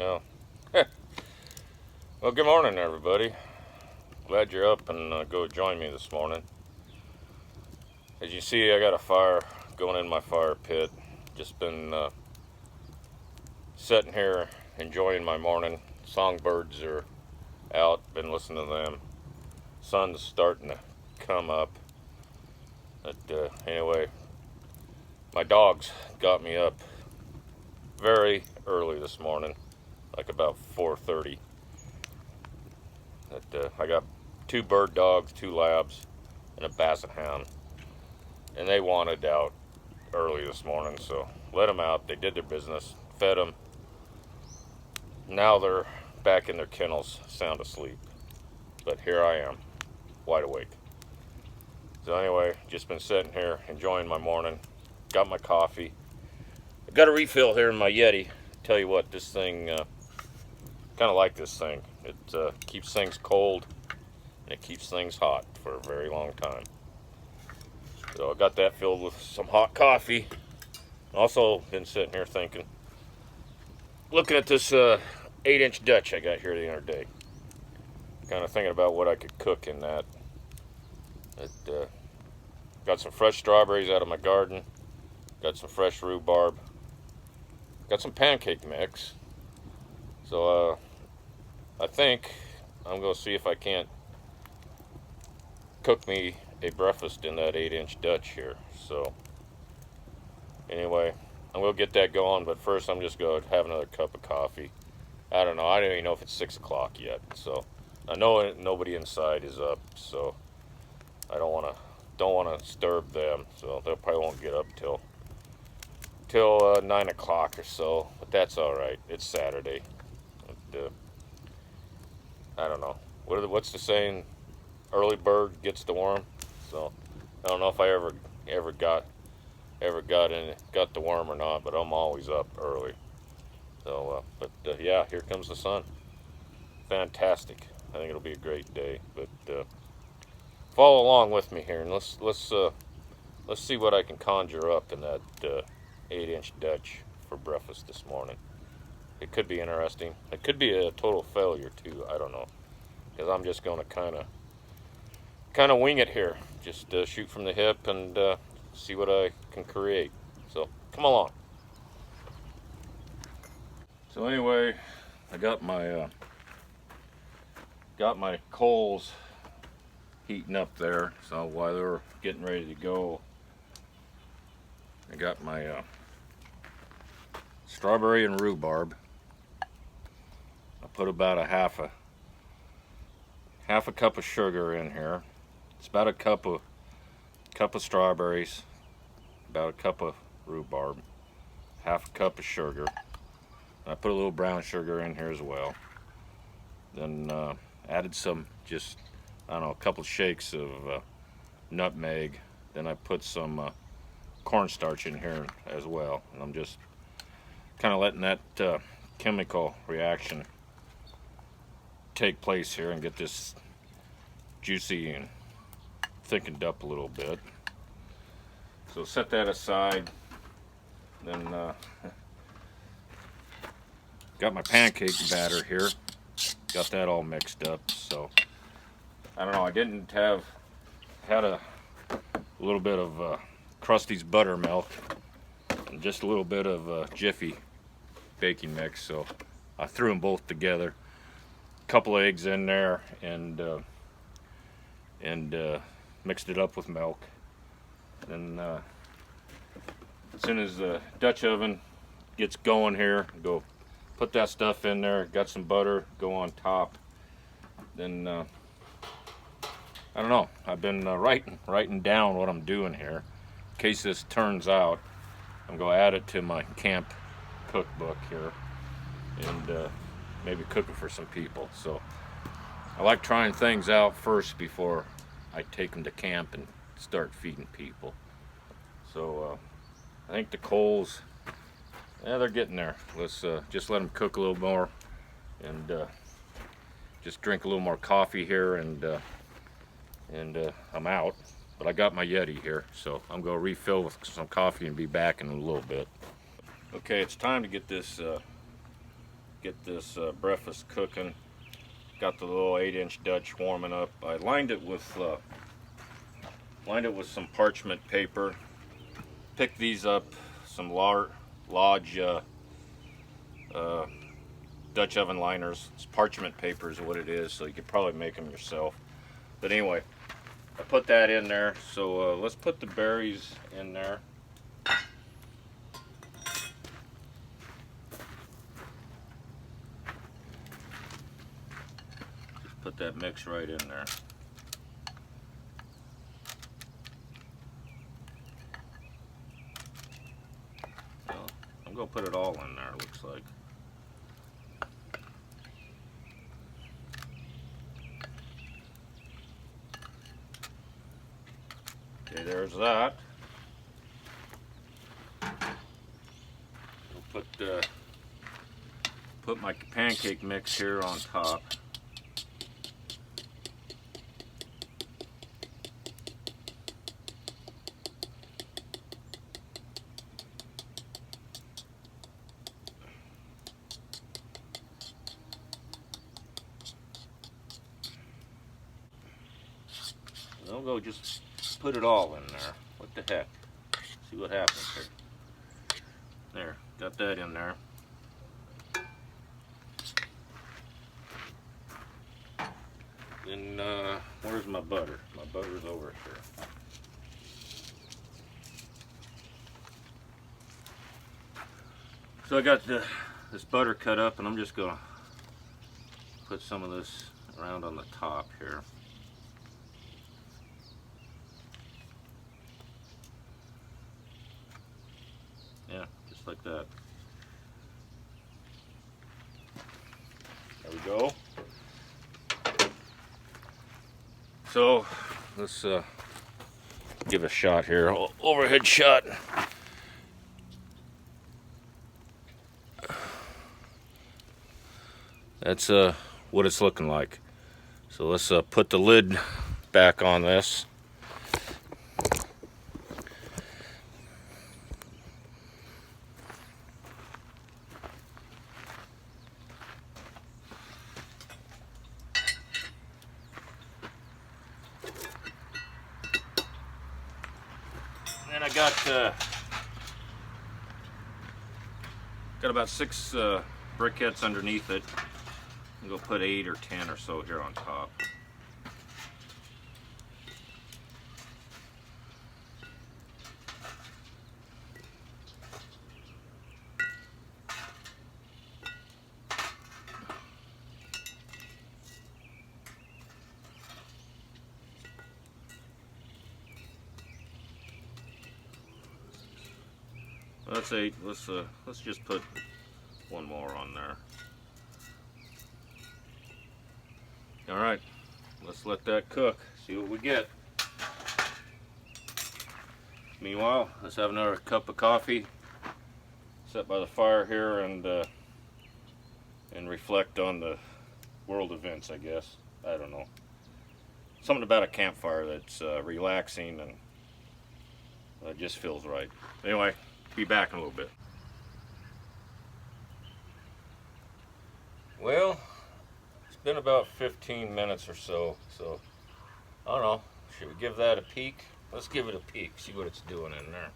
Yeah. Well, good morning, everybody. Glad you're up and go join me this morning. As you see, I got a fire going in my fire pit. Just been sitting here enjoying my morning. Songbirds are out. Been listening to them. Sun's starting to come up. But anyway, my dogs got me up very early this morning, like about 4:30. I got 2 bird dogs, 2 labs, and a basset hound, and they wanted out early this morning, so let them out. They did their business, fed them. Now they're back in their kennels, sound asleep. But here I am, wide awake. So anyway, just been sitting here enjoying my morning. Got my coffee. I got a refill here in my Yeti. Tell you what, this thing, kind of like this thing. It keeps things cold and it keeps things hot for a very long time. So I got that filled with some hot coffee. Also been sitting here thinking, looking at this 8-inch Dutch I got here the other day. Kind of thinking about what I could cook in that. Got some fresh strawberries out of my garden. Got some fresh rhubarb. Got some pancake mix. So I think I'm going to see if I can't cook me a breakfast in that 8-inch Dutch here. So anyway, I'm going to get that going, but first I'm just going to have another cup of coffee. I don't know. I don't even know if it's 6 o'clock yet. So I know nobody inside is up, so I don't want to disturb them. So they probably won't get up till 9 o'clock or so. But that's all right. It's Saturday. But, I don't know. What's the saying? Early bird gets the worm. So I don't know if I ever got the worm or not, but I'm always up early. So yeah, here comes the sun. Fantastic. I think it'll be a great day. But follow along with me here, and let's see what I can conjure up in that 8-inch Dutch for breakfast this morning. It could be interesting. It could be a total failure too. I don't know, because I'm just going to kind of wing it here. Just shoot from the hip and see what I can create. So come along. So anyway, I got my coals heating up there. So while they're getting ready to go, I got my strawberry and rhubarb. I put about a half a cup of sugar in here. It's about a cup of strawberries, about a cup of rhubarb, half a cup of sugar. I put a little brown sugar in here as well. Then added some, just I don't know, a couple shakes of nutmeg. Then I put some cornstarch in here as well, and I'm just kind of letting that chemical reaction take place here and get this juicy and thickened up a little bit. So set that aside. Then got my pancake batter here. Got that all mixed up. So I don't know. I didn't had a little bit of Krusty's buttermilk and just a little bit of Jiffy baking mix. So I threw them both together. Couple of eggs in there and mixed it up with milk. Then as soon as the Dutch oven gets going here, go put that stuff in there. Got some butter, go on top. Then I don't know. I've been writing down what I'm doing here. In case this turns out, I'm gonna add it to my camp cookbook here and maybe cook it for some people. So I like trying things out first before I take them to camp and start feeding people. So I think the coals, yeah, they're getting there. Let's just let them cook a little more and just drink a little more coffee here and I'm out. But I got my Yeti here, so I'm going to refill with some coffee and be back in a little bit. Okay, it's time to get this get this breakfast cooking. Got the little 8-inch Dutch warming up. I lined it with some parchment paper. Picked these up, some Lodge Dutch oven liners. It's parchment paper is what it is, so you could probably make them yourself. But anyway, I put that in there. So let's put the berries in there. Just put that mix right in there. Well, I'm gonna put it all in there, looks like. Okay, there's that. We'll put my pancake mix here on top. Don't go just put it all in there. What the heck? See what happens here. There, got that in there. Then where's my butter? My butter's over here. So I got this butter cut up, and I'm just gonna put some of this around on the top here. Yeah, just like that. There we go. So let's give a shot here. Overhead shot. That's what it's looking like. So let's put the lid back on this. And I got about 6 briquettes underneath it. I'm gonna put 8 or 10 or so here on top. That's 8. Let's just put one more on there. All right, let's let that cook. See what we get. Meanwhile, let's have another cup of coffee. Sit by the fire here and reflect on the world events. I guess I don't know. Something about a campfire that's relaxing and just feels right. Anyway. Be back in a little bit. Well, it's been about 15 minutes or so, I don't know, should we give that a peek? Let's give it a peek, see what it's doing in there.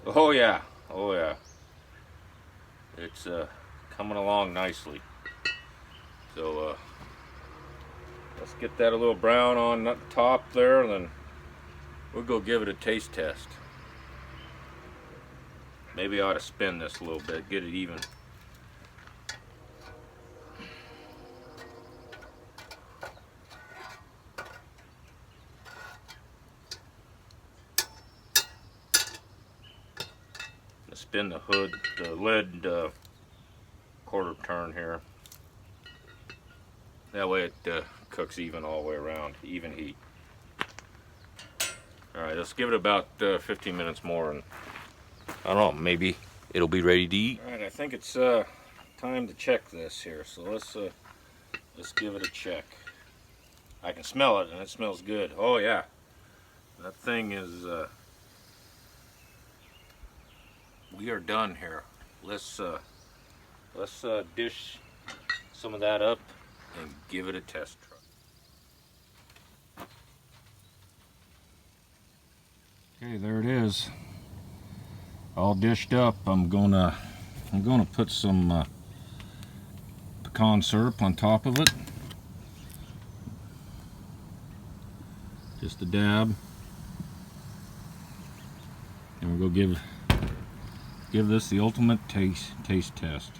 Oh yeah, it's coming along nicely. So let's get that a little brown on the top there, and then we'll go give it a taste test. Maybe I ought to spin this a little bit, get it even. Spin the lid quarter turn here. That way it cooks even all the way around, even heat. All right, let's give it about 15 minutes more, and I don't know, maybe it'll be ready to eat. All right, I think it's time to check this here. So let's give it a check. I can smell it, and it smells good. Oh yeah, That thing is, we are done here. Let's dish some of that up and give it a test try. Okay, there it is, all dished up. I'm gonna put some pecan syrup on top of it, just a dab, and we're gonna give this the ultimate taste test.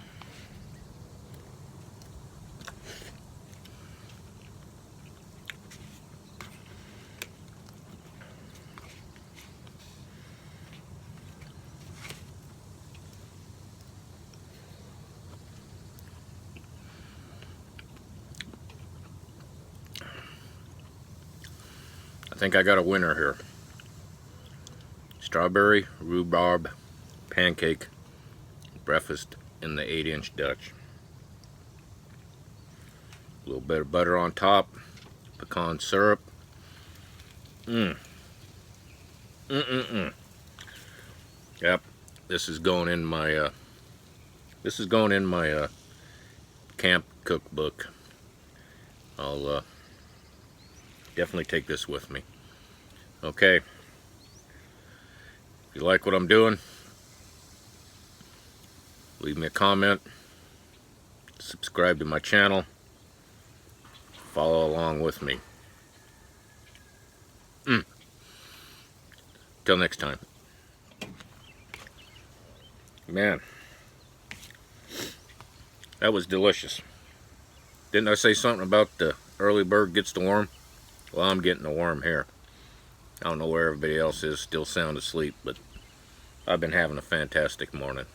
I think I got a winner here. Strawberry rhubarb pancake breakfast in the 8-inch Dutch. A little bit of butter on top, pecan syrup. Yep, this is going in my camp cookbook. I'll definitely take this with me. Okay, if you like what I'm doing, leave me a comment, subscribe to my channel, follow along with me. Till next time. Man, that was delicious. Didn't I say something about the early bird gets the worm? Well, I'm getting the worm here. I don't know where everybody else is, still sound asleep, but I've been having a fantastic morning.